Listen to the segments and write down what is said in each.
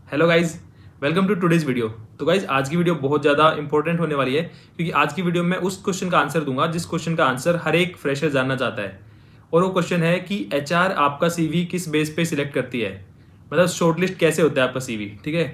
Hello guys, welcome to today's video. तो guys आज की वीडियो बहुत ज़्यादा इंपॉर्टेंट होने वाली है क्योंकि आज की वीडियो में उस क्वेश्चन का आंसर दूंगा जिस क्वेश्चन का आंसर हर एक फ्रेशर जानना चाहता है। और वो क्वेश्चन है कि एचआर आपका सीवी किस बेस पे सिलेक्ट करती है, मतलब शॉर्टलिस्ट कैसे होता है आपका सीवी। ठीक है,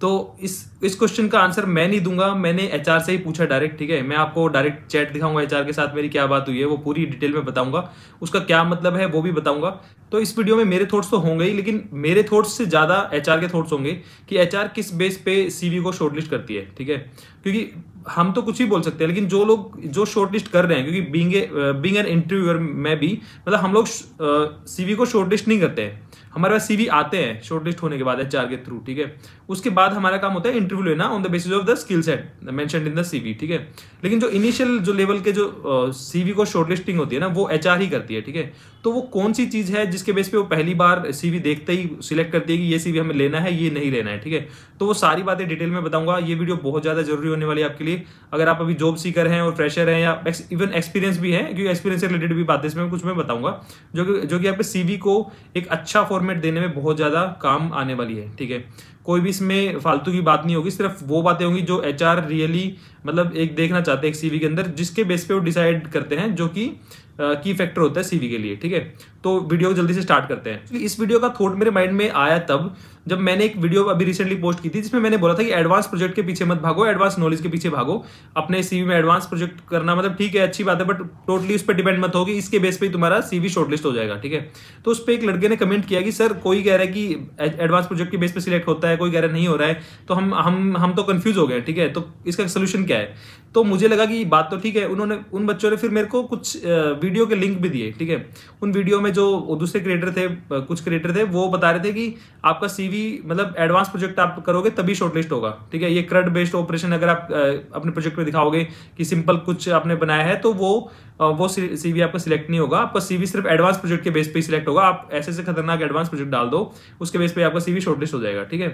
तो इस क्वेश्चन का आंसर मैं नहीं दूंगा, मैंने एचआर से ही पूछा डायरेक्ट। ठीक है, मैं आपको डायरेक्ट चैट दिखाऊंगा, एचआर के साथ मेरी क्या बात हुई है वो पूरी डिटेल में बताऊंगा, उसका क्या मतलब है वो भी बताऊंगा। तो इस वीडियो में मेरे थॉट्स तो होंगे ही, लेकिन मेरे थॉट्स से ज्यादा एचआर के थॉट्स होंगे कि एचआर किस बेस पे सीवी को शॉर्टलिस्ट करती है। ठीक है, क्योंकि हम तो कुछ भी बोल सकते हैं, लेकिन जो लोग जो शॉर्टलिस्ट कर रहे हैं, क्योंकि बीइंग एन इंटरव्यूअर मैं भी, मतलब हम लोग सीवी को शॉर्टलिस्ट नहीं करते हैं। हमारे पास सीवी आते हैं शॉर्टलिस्ट होने के बाद एचआर के थ्रू। ठीक है, उसके बाद हमारा काम होता है इंटरव्यू लेना on the basis of the skill set mentioned in the CV. ठीक है, लेकिन जो इनिशियल जो लेवल के जो सीवी को शॉर्टलिस्टिंग होती है ना, वो एचआर ही करती है। ठीक है, तो वो कौन सी चीज है जिसके बेस पे वो पहली बार सीवी देखते ही सिलेक्ट करती है कि ये सीवी हमें लेना है, ये नहीं लेना है। ठीक है, तो वो सारी बातें डिटेल में बताऊंगा। ये वीडियो बहुत ज्यादा जरूरी होने वाली है आपके लिए, अगर आप अभी जॉब सीकर हैं और फ्रेशर हैं या इवन एक्सपीरियंस भी है, क्योंकि एक्सपीरियंस से रिलेटेड भी बातें इसमें कुछ मैं बताऊंगा जो कि आपके सीवी को एक अच्छा फॉर्मेट देने में बहुत ज्यादा काम आने वाली है। ठीक है, कोई भी इसमें फालतू की बात नहीं होगी, सिर्फ वो बातें होंगी जो एचआर रियली मतलब एक देखना चाहते हैं एक सीवी के अंदर, जिसके बेस पे वो डिसाइड करते हैं, जो कि की फैक्टर होता है सीवी के लिए। ठीक है, तो वीडियो जल्दी से स्टार्ट करते हैं। इस वीडियो का थॉट मेरे माइंड में आया तब जब मैंने एक वीडियो अभी रिसेंटली पोस्ट की थी, जिसमें मैंने बोला था कि एडवांस प्रोजेक्ट के पीछे मत भागो, एडवांस नॉलेज के पीछे भागो। अपने सीवी में एडवांस प्रोजेक्ट करना मतलब ठीक है, अच्छी बात है, बट टोटली उस पर डिपेंड मत होगी, इसके बेस पे ही तुम्हारा सीवी शॉर्टलिस्ट हो जाएगा। ठीक है, तो उस पर एक लड़के ने कमेंट किया कि सर कोई कह रहा है कि एडवांस प्रोजेक्ट के बेस पे सिलेक्ट होता है, कोई कह रहा है नहीं हो रहा है, तो हम तो कंफ्यूज हो गए। ठीक है, तो इसका सोल्यूशन क्या है? तो मुझे लगा कि बात तो ठीक है, उन्होंने उन बच्चों ने फिर मेरे को कुछ वीडियो के लिंक भी दिए। ठीक है, उन वीडियो में जो दूसरे क्रिएटर थे, कुछ क्रिएटर थे, वो बता रहे थे कि आपका सीवी मतलब एडवांस प्रोजेक्ट आप करोगे तभी शॉर्टलिस्ट होगा। ठीक है, ये क्रड बेस्ड ऑपरेशन अगर आप अपने प्रोजेक्ट में दिखाओगे कि सिंपल कुछ आपने बनाया है, तो वो सीवी आपका सिलेक्ट नहीं होगा। आपका सीवी सिर्फ एडवांस प्रोजेक्ट के बेस पे ही सिलेक्ट होगा। आप ऐसे खतरनाक एडवांस प्रोजेक्ट डाल दो, उसके बेस पे आपका सीवी शॉर्टलिस्ट हो जाएगा। ठीक है,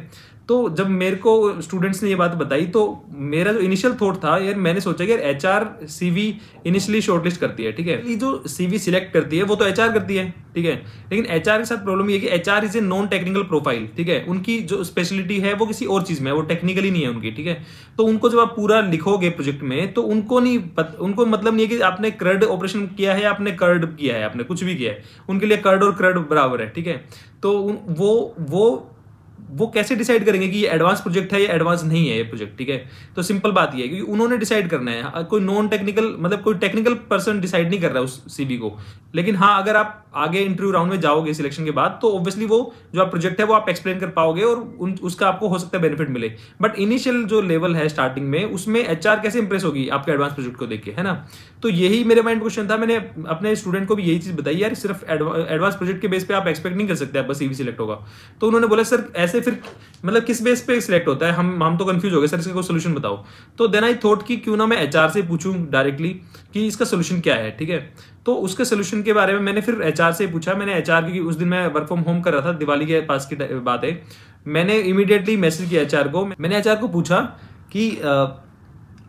तो जब मेरे को स्टूडेंट्स ने ये बात बताई, तो मेरा जो इनिशियल थॉट था, यार मैंने सोचा कि यार एचआर सीवी इनिशियली शॉर्टलिस्ट करती है। ठीक है, ये जो सीवी सिलेक्ट करती है वो तो एचआर करती है। ठीक है, लेकिन एचआर के साथ प्रॉब्लम ये है कि HR is a non technical profile. ठीक है, उनकी जो स्पेशलिटी है वो किसी और चीज में है, वो टेक्निकली नहीं है उनकी। ठीक है, तो उनको जब आप पूरा लिखोगे प्रोजेक्ट में, तो उनको मतलब नहीं है कि आपने क्रड ऑपरेशन किया है, आपने कर्ड किया है, आपने कुछ भी किया है, उनके लिए कर्ड और क्रड बराबर है। ठीक है, तो वो कैसे डिसाइड करेंगे कि ये एडवांस प्रोजेक्ट है या एडवांस नहीं है ये प्रोजेक्ट? ठीक है, तो सिंपल बात ये है कि उन्होंने डिसाइड करना है, कोई नॉन टेक्निकल मतलब कोई टेक्निकल पर्सन डिसाइड नहीं कर रहा है उस सीवी को। लेकिन हाँ, अगर आप आगे इंटरव्यू राउंड में जाओगे सिलेक्शन के बाद, तो ऑब्वियसली वो जो आप प्रोजेक्ट है वो आप एक्सप्लेन कर पाओगे और उसका आपको हो सकता है बेनिफिट मिले। बट इनिशियल जो लेवल है स्टार्टिंग में, उसमें एचआर कैसे इंप्रेस होगी आपके एडवांस प्रोजेक्ट को देख के, है ना? तो यही मेरे माइंड क्वेश्चन था। मैंने अपने स्टूडेंट को भी यही चीज बताई, यार सिर्फ एडवांस प्रोजेक्ट के बेस पे आप एक्सपेक्ट नहीं कर सकते आपका सीवी सिलेक्ट होगा। तो उन्होंने बोला सर ऐसे फिर मतलब किस बेस पे सिलेक्ट होता है, हम तो कंफ्यूज हो गए सर, इसका कोई सोल्यूशन बताओ। तो देन आई थॉट कि क्यों ना मैं एचआर से पूछूं डायरेक्टली कि इसका सोल्यूशन क्या है। ठीक है, तो उसके सोल्यूशन के बारे में मैंने फिर एचआर से पूछा। मैंने एचआर, क्योंकि उस दिन मैं वर्क फ्रॉम होम कर रहा था, दिवाली के पास की बात है, मैंने इमीडिएटली मैसेज किया एचआर को। मैंने एचआर को पूछा कि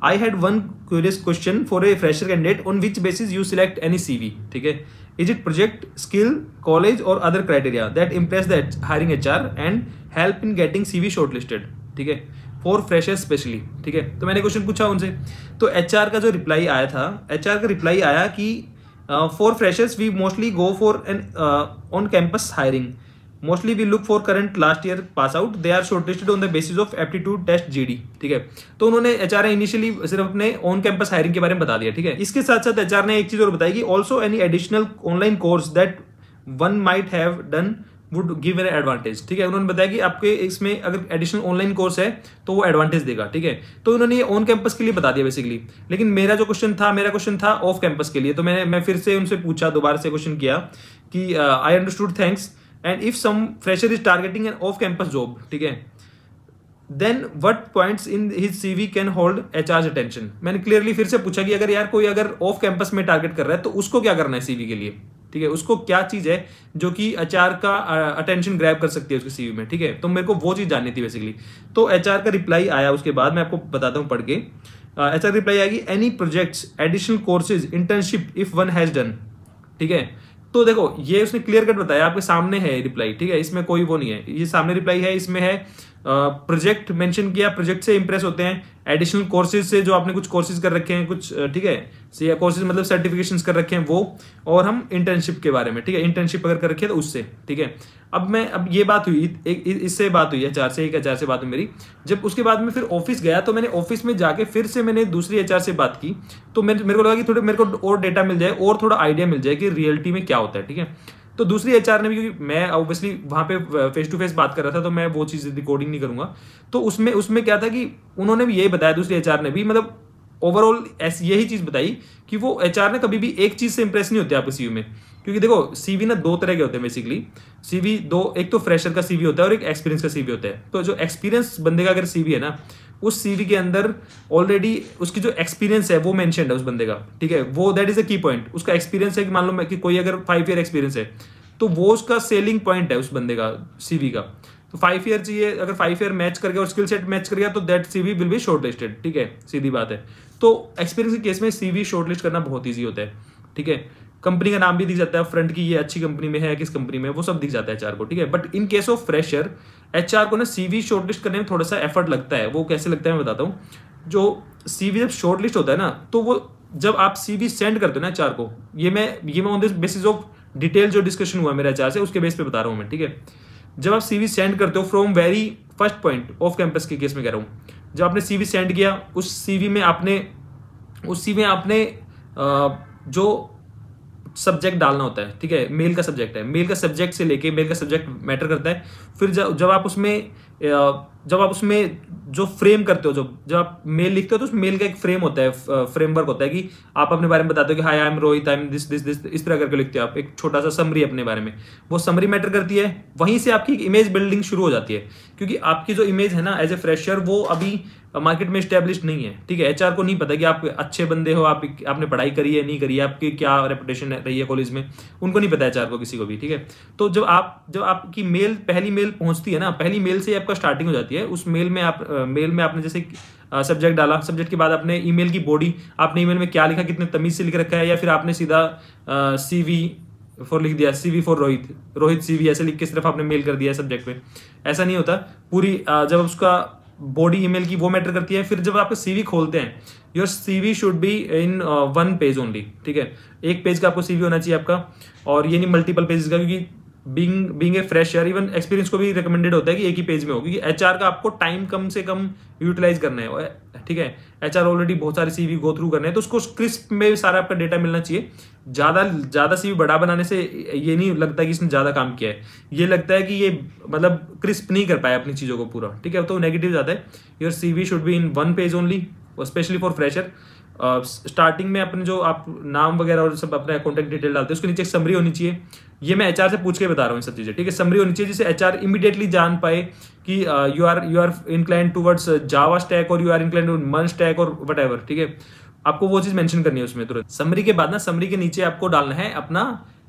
I had one curious question for a fresher candidate, on which basis you select any CV. ठीक है, is it project, skill, college और other criteria that impress the hiring HR and help in getting CV shortlisted. ठीक है, for freshers specially. ठीक है, तो मैंने question पूछा उनसे, तो एचआर का जो रिप्लाई आया था, एचआर का रिप्लाई आया कि for freshers we mostly go for an on campus hiring, mostly we look for current last year pass out, they are shortlisted on the basis of aptitude test GD. ठीक है, तो उन्होंने HR ने initially सिर्फ अपने on campus hiring के बारे में बता दिया। ठीक है, इसके साथ साथ एचआर ने एक चीज और बताई कि also any additional online course that one might have done would give an advantage. ठीक है, उन्होंने बताया कि आपके इसमें अगर एडिशनल ऑनलाइन कोर्स है तो वो एडवांटेज देगा। ठीक है, तो उन्होंने ये ऑन कैंपस के लिए बता दिया बेसिकली। लेकिन मेरा क्वेश्चन था ऑफ कैंपस के लिए। तो मैं फिर से उनसे पूछा, दोबारा से क्वेश्चन किया कि I understood, thanks, and if some fresher is targeting an off campus job, ठीक है, then what points in his CV can hold HR attention. मैंने क्लियरली फिर से पूछा कि अगर यार कोई अगर ऑफ कैंपस में टारगेट कर रहा है तो उसको क्या करना है सीवी के लिए। ठीक है, उसको क्या चीज है जो कि एचआर का अटेंशन ग्रैब कर सकती है उसके सीवी में। ठीक है, तो मेरे को वो चीज जाननी थी बेसिकली। तो एचआर का रिप्लाई आया, उसके बाद मैं आपको बताता हूँ पढ़ के। एचआर रिप्लाई आएगी, any projects, additional courses, internship if one has done. ठीक है, तो देखो ये उसने क्लियर कट बताया, आपके सामने है रिप्लाई। ठीक है, इसमें कोई वो नहीं है, ये सामने रिप्लाई है, इसमें है प्रोजेक्ट मेंशन किया, प्रोजेक्ट से इंप्रेस होते हैं, एडिशनल कोर्सेज से जो आपने कुछ कोर्सेज कर रखे हैं कुछ, ठीक है, कोर्सेज मतलब सर्टिफिकेशंस कर रखे हैं वो, और हम इंटर्नशिप के बारे में, ठीक है, इंटर्नशिप अगर कर रखी है तो उससे, ठीक है। अब ये बात हुई, इससे बात हुई एचआर से, एक एचआर से बात हुई मेरी। जब उसके बाद में फिर ऑफिस गया तो मैंने ऑफिस में जाके फिर से मैंने दूसरी एचआर से बात की, तो मेरे को लगा कि थोड़े मेरे को और डेटा मिल जाए और थोड़ा आइडिया मिल जाए कि रियलिटी में क्या होता है, ठीक है। तो दूसरी एचआर ने भी, क्योंकि मैं ऑब्वियसली वहां पे फेस टू फेस बात कर रहा था तो मैं वो चीज रिकॉर्डिंग नहीं करूंगा, तो उसमें क्या था कि उन्होंने भी यही बताया, दूसरी एचआर ने भी, मतलब ओवरऑल यही चीज बताई कि वो एचआर ने कभी भी एक चीज से इंप्रेस नहीं होते आपके सीवी में। क्योंकि देखो सीवी ना दो तरह के होते हैं बेसिकली, सीवी दो, एक तो फ्रेशर का सीवी होता है और एक एक्सपीरियंस का सीवी होता है। तो जो एक्सपीरियंस बंदे का अगर सीवी है ना, उस सीवी के अंदर ऑलरेडी उसकी जो एक्सपीरियंस है वो मेंशन्ड है उस बंदे का, ठीक है, वो दैट इज अ की पॉइंट। उसका एक्सपीरियंस है कि मान लो कि कोई अगर 5 ईयर एक्सपीरियंस है तो वो उसका सेलिंग पॉइंट है उस बंदे का सीवी का। तो 5 ईयर चाहिए, अगर 5 ईयर मैच कर गया और स्किल सेट मैच कर गया तो that CV will be short listed, ठीक है, सीधी बात है। तो एक्सपीरियंस के केस में सीवी शॉर्ट लिस्ट करना बहुत ईजी होता है, ठीक है। कंपनी का नाम भी दिख जाता है फ्रंट की, ये अच्छी कंपनी में है, किस कंपनी में, वो सब दिख जाता है एचआर को, ठीक है। But in case of fresher HR को ना सीवी शॉर्टलिस्ट करने में थोड़ा सा एफर्ट लगता है। वो कैसे लगता है मैं बताता हूँ। जो सीवी जब शॉर्टलिस्ट होता है ना, तो वो जब आप सीवी सेंड करते हो ना एचआर को, ये मैं on this basis of detail जो डिस्कशन हुआ मेरे एचआर से उसके बेस पे बता रहा हूँ मैं, ठीक है। जब आप सीवी सेंड करते हो from very first point off campus के केस में कह रहा हूँ, जब आपने सीवी सेंड किया, उस सीवी में आपने जो सब्जेक्ट डालना होता है, ठीक है, मेल का सब्जेक्ट है, मेल का सब्जेक्ट से लेके, मेल का सब्जेक्ट मैटर करता है। फिर जब आप उसमें जो फ्रेम करते हो, जब आप मेल लिखते हो तो उस मेल का एक फ्रेम होता है, फ्रेमवर्क होता है कि आप अपने बारे में बताते हो कि hi I am Rohit, I am this this this, इस तरह करके लिखते हो आप एक छोटा सा समरी अपने बारे में। वो समरी मैटर करती है, वहीं से आपकी इमेज बिल्डिंग शुरू हो जाती है। क्योंकि आपकी जो इमेज है ना एज ए फ्रेशर, वो अभी मार्केट में स्टैब्लिश्ड नहीं है, ठीक है। एचआर को नहीं पता कि आप अच्छे बंदे हो, आपने पढ़ाई करी है नहीं करी है, आपकी क्या रेपुटेशन रही है कॉलेज में, उनको नहीं पता एचआर को, किसी को भी, ठीक है। तो जब आपकी पहली मेल पहुंचती है ना, पहली मेल से आपका स्टार्टिंग हो जाती है। उस मेल में आपने जैसे सब्जेक्ट डाला, सब्जेक्ट के बाद आपने ईमेल की बॉडी, आपने ईमेल में क्या लिखा, कितने तमीज से लिख रखा है, या फिर आपने सीधा CV फॉर लिख दिया, CV फॉर रोहित CV ऐसे लिख के सिर्फ आपने मेल कर दिया सब्जेक्ट में। ऐसा नहीं होता। पूरी जब उसका बॉडी ईमेल की वो मैटर करती है। फिर जब आप CV खोलते हैं, your CV should be in 1 page only, ठीक है। एक पेज का आपको CV होना चाहिए आपका, और ये नहीं मल्टीपल पेजेस का, क्योंकि being a fresher, even experience को भी रिकमेंडेड होता है कि एक ही पेज में हो, क्योंकि एचआर का आपको टाइम कम से कम यूटिलाइज करना है, ठीक है। एचआर ऑलरेडी बहुत सारे CV गो थ्रू करने हैं, तो उसको क्रिस्प में सारा आपका डेटा मिलना चाहिए। ज्यादा CV बड़ा बनाने से ये नहीं लगता कि इसने ज्यादा काम किया है, ये लगता है कि ये मतलब क्रिस्प नहीं कर पाया अपनी चीजों को पूरा, ठीक है। तो नेगेटिव जाता है। Your CV should be in 1 page only, specially for fresher. Starting में अपने जो आप नाम वगैरह और सब अपना कॉन्टैक्ट डिटेल डालते हैं, उसके नीचे एक समरी होनी चाहिए। ये मैं एचआर से पूछ के बता रहा हूँ सब चीजें, ठीक है। समरी होनी चाहिए जिससे एचआर इमीडिएटली जान पाए कि you are inclined towards Java stack, और you are inclined to MEAN stack और वटएवर, ठीक है। आपको वो चीज मेंशन करनी है उसमें तुरंत। समरी के बाद ना, समरी के नीचे आपको डालना है अपना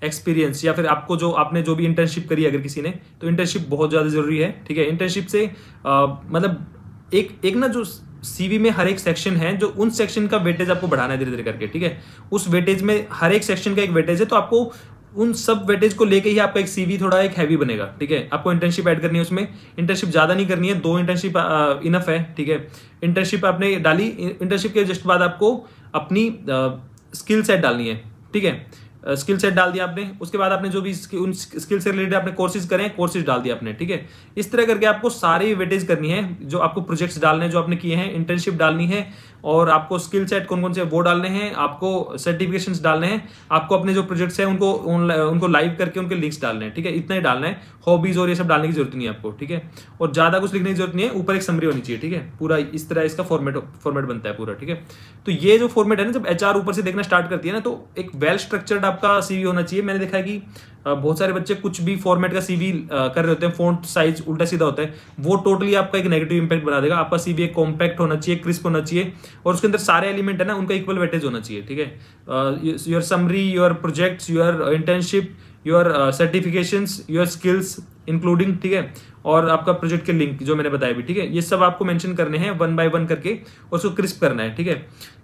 एक्सपीरियंस, या फिर आपको आपने जो भी इंटर्नशिप करी अगर किसी ने, तो इंटर्नशिप बहुत ज्यादा जरूरी है, ठीक है। इंटर्नशिप से मतलब एक ना जो CV में हर एक सेक्शन है, जो उन सेक्शन का वेटेज आपको बढ़ाना है धीरे धीरे करके, ठीक है। उस वेटेज में हर एक सेक्शन का एक वेटेज है, तो आपको उन सब वेटेज को लेके ही आपका एक CV थोड़ा एक हैवी बनेगा, ठीक है। आपको इंटर्नशिप ऐड करनी है उसमें, इंटर्नशिप ज्यादा नहीं करनी है, 2 इंटर्नशिप इनफ है, ठीक है। इंटर्नशिप आपने डाली, इंटर्नशिप के जस्ट बाद आपको अपनी स्किल सेट डालनी है, ठीक है। स्किल सेट डाल दिया आपने, उसके बाद आपने जो भी उन स्किल से रिलेटेड आपने कोर्सेज करें, कोर्सेज डाल दिया आपने, ठीक है। इस तरह करके आपको सारी वेटेज करनी है, जो आपको प्रोजेक्ट्स डालने हैं जो आपने किए हैं, इंटर्नशिप डालनी है, और आपको स्किल सेट कौन कौन से वो डालने हैं, आपको सर्टिफिकेशंस डालने हैं, आपको अपने जो प्रोजेक्ट्स हैं उनको लाइव करके उनके लिंक्स डालने हैं, ठीक है। इतना ही डालना है, हॉबीज और ये सब डालने की जरूरत नहीं है आपको, ठीक है। और ज्यादा कुछ लिखने की जरूरत नहीं है, ऊपर एक समरी होनी चाहिए, ठीक है। पूरा इस तरह इसका फॉर्मेट बनता है पूरा, ठीक है। तो ये जो फॉर्मेट है ना, जब एचआर ऊपर से देखना स्टार्ट करती है ना, तो एक वेल स्ट्रक्चर्ड आपका CV होना चाहिए। मैंने देखा है कि बहुत सारे बच्चे कुछ भी फॉर्मेट का CV कर रहे होते हैं, फॉन्ट साइज उल्टा सीधा होता है, वो टोटली आपका एक नेगेटिव इंपैक्ट बना देगा। आपका CV एक कॉम्पैक्ट होना चाहिए, क्रिस्प होना चाहिए, और उसके अंदर सारे एलिमेंट है ना उनका इक्वल वेटेज होना चाहिए, ठीक है। Your summary, your projects, your internship, your certifications, your skills including, ठीक है। और आपका प्रोजेक्ट के लिंक जो मैंने बताया भी, ठीक है। ये सब आपको मेंशन करने हैं 1 by 1 करके, और उसको क्रिस्प करना है, ठीक है।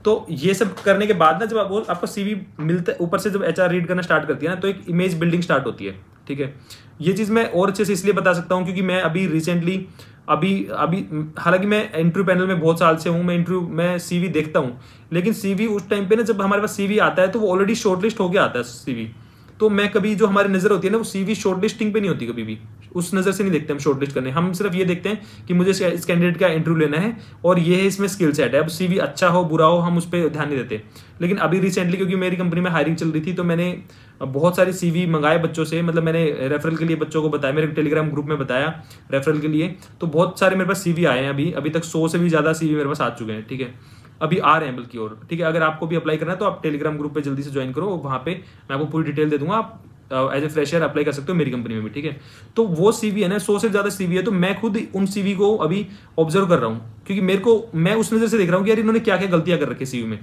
तो ये सब करने के बाद ना, जब आपको CV मिलता है ऊपर से, जब एचआर रीड करना स्टार्ट करती है ना, तो एक इमेज बिल्डिंग स्टार्ट होती है, ठीक है। ये चीज मैं और अच्छे से इसलिए बता सकता हूँ क्योंकि मैं अभी रिसेंटली अभी अभी हालांकि मैं इंटरव्यू पैनल में बहुत साल से हूँ, मैं सीवी देखता हूँ, लेकिन सीवी उस टाइम पे ना जब हमारे पास सीवी आता है तो वो ऑलरेडी शॉर्टलिस्ट होके आता है सीवी। तो मैं कभी जो हमारी नजर होती है ना वो सीवी शॉर्टलिस्टिंग पे नहीं होती, कभी भी उस नजर से नहीं देखते हम शॉर्टलिस्ट करने। हम सिर्फ ये देखते हैं कि मुझे इस कैंडिडेट का इंटरव्यू लेना है और ये है इसमें स्किल सेट है। अब सीवी अच्छा हो बुरा हो हम उस पर ध्यान नहीं देते। लेकिन अभी रिसेंटली क्योंकि मेरी कंपनी में हायरिंग चल रही थी तो मैंने बहुत सारी सीवी मंगाए बच्चों से, मतलब मैंने रेफरल के लिए बच्चों को बताया, मेरे टेलीग्राम ग्रुप में बताया रेफरल के लिए। तो बहुत सारे मेरे पास सीवी आए हैं, अभी तक 100 से भी ज्यादा सीवी मेरे पास आ चुके हैं, ठीक है, अभी आ रहे हैं बल्कि और, ठीक है। अगर आपको भी अप्लाई करना है तो आप टेलीग्राम ग्रुप पे जल्दी से ज्वाइन करो, वहां पे मैं आपको पूरी डिटेल दे दूंगा, आप एज ए फ्रेशर अप्लाई कर सकते हो मेरी कंपनी में भी, ठीक है। तो वो सीवी है ना 100 से ज्यादा सीवी है, तो मैं खुद उन सीवी को अभी ऑब्जर्व कर रहा हूँ, क्योंकि मैं उस नजर से देख रहा हूँ कि यार इन्होंने क्या क्या गलतियां कर रखी सीवी में।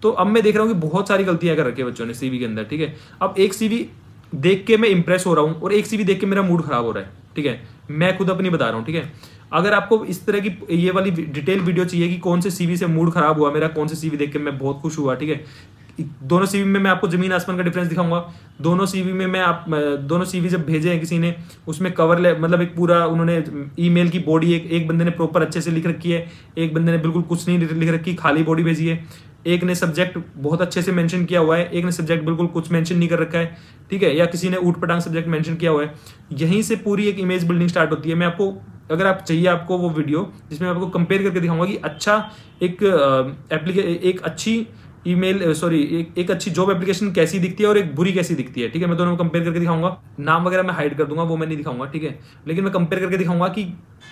तो अब मैं देख रहा हूँ कि बहुत सारी गलतियां कर रखी है बच्चों ने सीवी के अंदर, ठीक है। अब एक सीवी देख के मैं इंप्रेस हो रहा हूँ और एक सीवी देख के मेरा मूड खराब हो रहा है, ठीक है, मैं खुद अपनी बता रहा हूँ, ठीक है। अगर आपको इस तरह की ये वाली डिटेल वीडियो चाहिए कि कौन से सीवी से मूड खराब हुआ मेरा, कौन से सीवी देख के मैं बहुत खुश हुआ, ठीक है, दोनों सीवी में मैं आपको जमीन आसमान का डिफरेंस दिखाऊंगा। दोनों सीवी में दोनों सीवी जब भेजे हैं किसी ने, उसमें मतलब एक पूरा उन्होंने ईमेल की बॉडी एक बंदे ने प्रॉपर अच्छे से लिख रखी है, एक बंदे ने बिल्कुल कुछ नहीं लिख रखी, खाली बॉडी भेजी है, एक ने सब्जेक्ट बहुत अच्छे से मेंशन किया हुआ है, एक ने सब्जेक्ट बिल्कुल कुछ मेंशन नहीं कर रखा है, ठीक है, या किसी ने ऊट पटांग सब्जेक्ट मेंशन किया हुआ है। यहीं से पूरी एक इमेज बिल्डिंग स्टार्ट होती है। मैं आपको, अगर आप चाहिए आपको वो वीडियो जिसमें मैं आपको कंपेयर करके दिखाऊंगा कि अच्छा एक अच्छी एक अच्छी जॉब एप्लीकेशन कैसी दिखती है और एक बुरी कैसी दिखती है, ठीक है। मैं दोनों को कंपेयर करके दिखाऊंगा, नाम वगैरह मैं हाइड कर दूंगा, वो मैं नहीं दिखाऊंगा, ठीक है, लेकिन मैं कंपेयर करके दिखाऊंगा कि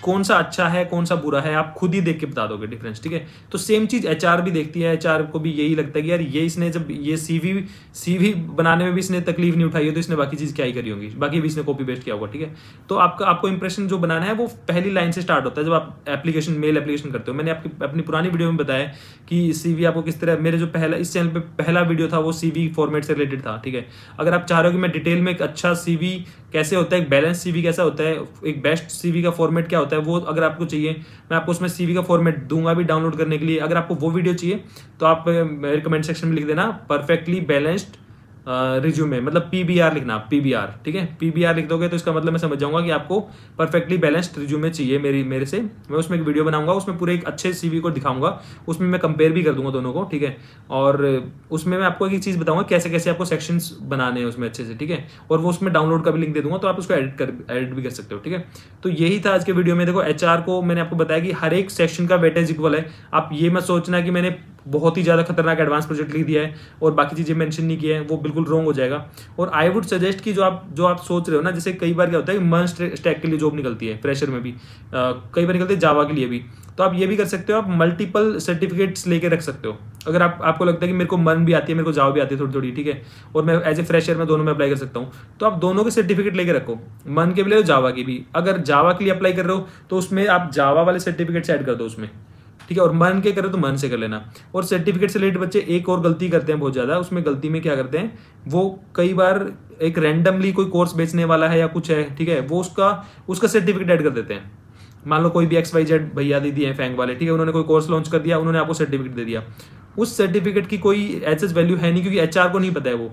कौन सा अच्छा है कौन सा बुरा है, आप खुद ही देख के बता दोगे डिफरेंस, ठीक है। तो सेम चीज एचआर भी देखती है, एचआर को भी यही लगता है कि यार ये इसने जब ये सीवी बनाने में भी इसने तकलीफ नहीं उठाई है तो इसने बाकी चीज क्या ही करी होगी, बाकी भी इसने कॉपी पेस्ट किया होगा, ठीक है। तो आपको इंप्रेशन जो बनाना है वो पहली लाइन से स्टार्ट होता है जब आप मेल एप्लीकेशन करते हो। मैंने अपनी पुरानी वीडियो में बताया कि सीवी आपको किस तरह, मेरे जो इस चैनल पे पहला वीडियो था वो सीवी फॉर्मेट से रिलेटेड था, ठीक है। अगर आप चाह रहे हो कि मैं डिटेल में एक अच्छा सीवी कैसे होता है, एक बैलेंस सीवी कैसा होता है, एक बेस्ट सीवी का फॉर्मेट क्या होता है, वो अगर आपको चाहिए मैं आपको उसमें सीवी का फॉर्मेट दूंगा भी डाउनलोड करने के लिए। अगर आपको वो वीडियो चाहिए तो आप मेरे कमेंट सेक्शन में लिख देना परफेक्टली बैलेंस्ड रिज्यूमे, मतलब पीबीआर लिखना, पीबीआर, ठीक है, पीबीआर लिख दोगे तो इसका मतलब मैं समझ जाऊंगा कि आपको परफेक्टली बैलेंस्ड रिज्यूमे चाहिए मेरे से। मैं उसमें एक वीडियो बनाऊंगा, उसमें पूरे एक अच्छे सीवी को दिखाऊंगा, उसमें मैं कंपेयर भी कर दूंगा दोनों को, ठीक है। और उसमें मैं आपको एक चीज बताऊंगा कैसे कैसे आपको सेक्शंस बनाने हैं उसमें अच्छे से, ठीक है। और वो उसमें डाउनलोड का भी लिंक दे दूंगा तो आप उसको एडिट भी कर सकते हो, ठीक है। तो यही था आज के वीडियो में। देखो एचआर को मैंने आपको बताया कि हर एक सेक्शन का वेटेज इक्वल है। आप ये मत सोचना कि मैंने बहुत ही ज्यादा खतरनाक एडवांस प्रोजेक्ट लिख दिया है और बाकी चीजें मेंशन नहीं किए हैं, वो बिल्कुल रॉन्ग हो जाएगा। और आई वुड सजेस्ट कि जो आप सोच रहे हो ना, जैसे कई बार क्या होता है कि मर्ज स्टैक के लिए जॉब निकलती है, फ्रेशर में भी कई बार निकलती है, जावा के लिए भी, तो आप ये भी कर सकते हो, आप मल्टीपल सर्टिफिकेट्स लेके रख सकते हो। अगर आपको लगता है कि मेरे को मन भी आती है, मेरे को जावा भी आती है थोड़ी थोड़ी, ठीक है, और मैं एज ए फ्रेशर में दोनों में अप्लाई कर सकता हूँ, तो आप दोनों के सर्टिफिकेट लेके रखो, मन के भी ले लो जावा की भी। अगर जावा के लिए अप्लाई कर रहे हो तो उसमें आप जावा वाले सर्टिफिकेट्स ऐड कर दो उसमें, ठीक है। और मन के करो तो मन से कर लेना। और सर्टिफिकेट से रिलेटेड बच्चे एक और गलती करते हैं बहुत ज्यादा, उसमें गलती में क्या करते हैं, वो कई बार एक रैंडमली कोई कोर्स बेचने वाला है या कुछ है, ठीक है, वो उसका सर्टिफिकेट ऐड कर देते हैं। मान लो कोई भी XYZ भैया दीदी है फैंग वाले, ठीक है, उन्होंने कोई कोर्स लॉन्च कर दिया, उन्होंने आपको सर्टिफिकेट दे दिया, उस सर्टिफिकेट की कोई एज वैल्यू है नहीं, क्योंकि एचआर को नहीं पता है, वो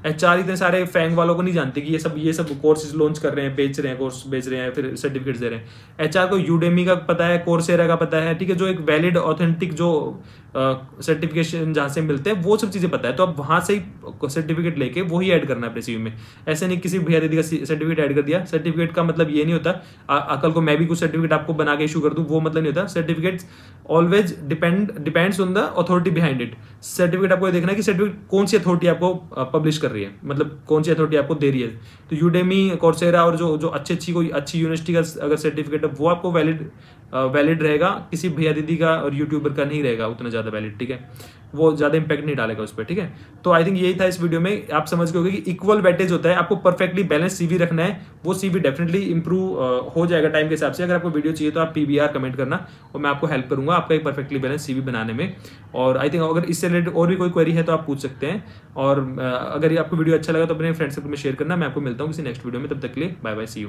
एचआर इतने सारे फैंग वालों को नहीं जानते कि ये सब कोर्सेज लॉन्च कर रहे हैं, बेच रहे हैं, कोर्स बेच रहे हैं, फिर सर्टिफिकेट्स दे रहे हैं। एचआर को यूडेमी का पता है, कोर्सेरा का पता है, ठीक है, जो एक वैलिड ऑथेंटिक जो सर्टिफिकेशन जहाँ से मिलते हैं वो सब चीजें पता है। तो आप वहां से ही सर्टिफिकेट लेके वही ऐड करना है अपने सीवी में। ऐसे नहीं किसी भैया दीदी का सर्टिफिकेट ऐड कर दिया। सर्टिफिकेट का मतलब ये नहीं होता अकल को मैं भी कुछ सर्टिफिकेट आपको बना के इशू कर दूं, वो मतलब नहीं होता। Certificate always depends on the authority behind it. Certificate आपको देखना है कि सर्टिफिकेट कौन सी अथॉरिटी आपको पब्लिश कर रही है, मतलब कौन सी अथॉरिटी आपको दे रही है। तो यूडेमी, कोर्सेरा और जो अच्छी कोई अच्छी यूनिवर्सिटी का अगर सर्टिफिकेट है वो आपको वैलिड रहेगा, किसी भैया दीदी का और यूट्यूबर का नहीं रहेगा उतना ज्यादा वैलिड, ठीक है, वो ज्यादा इंपैक्ट नहीं डालेगा उस पर, ठीक है। तो आई थिंक यही था इस वीडियो में। आप समझ गए होंगे कि इक्वल वेटेज होता है, आपको परफेक्टली बैलेंस सीवी रखना है, वो सीवी डेफिनेटली इंप्रूव हो जाएगा टाइम के हिसाब से। अगर आपको वीडियो चाहिए तो आप पीबीआर कमेंट करना और मैं आपको हेल्प करूंगा आपका एक परफेक्टली बैलेंस सीवी बनाने में। और आई थिंक अगर इससे रिलेटेड और भी कोई क्वेरी है तो आप पूछ सकते हैं। और अगर ये आपको वीडियो अच्छा लगा तो अपने फ्रेंड्स सर्कल में शेयर करना। मैं आपको मिलता हूँ किसी नेक्स्ट वीडियो में, तब तक के लिए बाय बाय, सी यू।